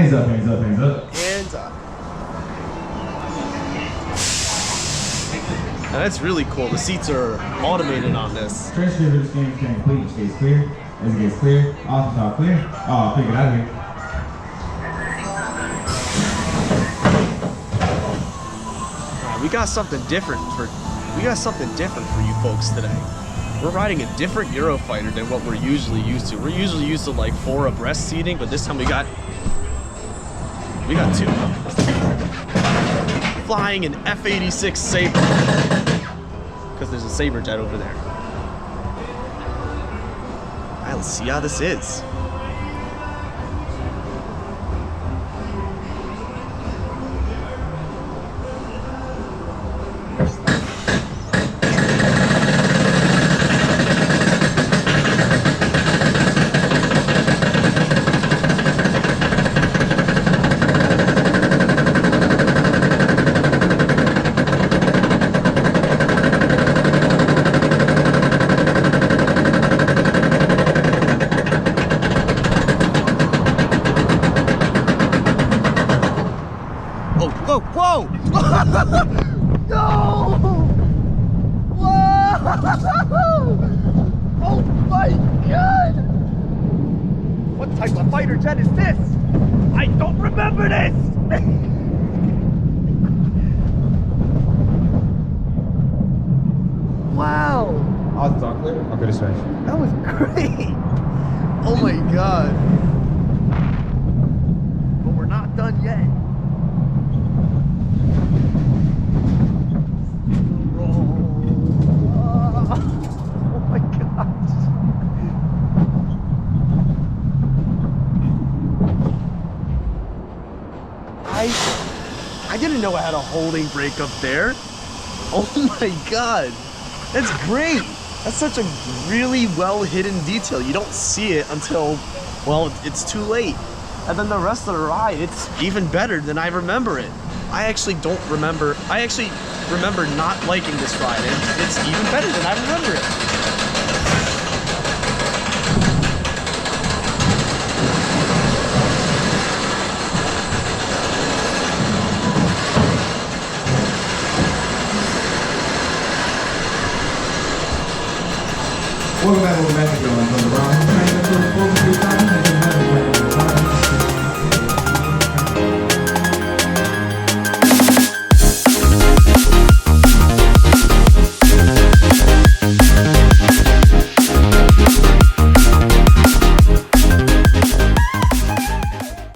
Hands up, hands up, hands up. Hands up. Now that's really cool. The seats are automated on this. Trench for this game is complete. It gets clear. As it gets clear. Off the top clear. Oh, quick, get out of here. We got something different for you folks today. We're riding a different Eurofighter than what we're usually used to. We're usually used to like 4 abreast seating, but this time we got 2. Flying an F-86 Sabre. Because there's a Sabre Jet over there. Alright, let's see how this is. Whoa! No! Whoa! Oh my God! What type of fighter jet is this? I don't remember this! Wow! I'll talk clear. I'll go this way. That was great! Oh my God! But we're not done yet. I didn't know I had a holding brake up there. Oh my God, that's great. That's such a really well hidden detail. You don't see it until, well, it's too late. And then the rest of the ride, it's even better than I remember it. I actually remember not liking this ride, and it's even better than I remember it. Welcome back, you're on the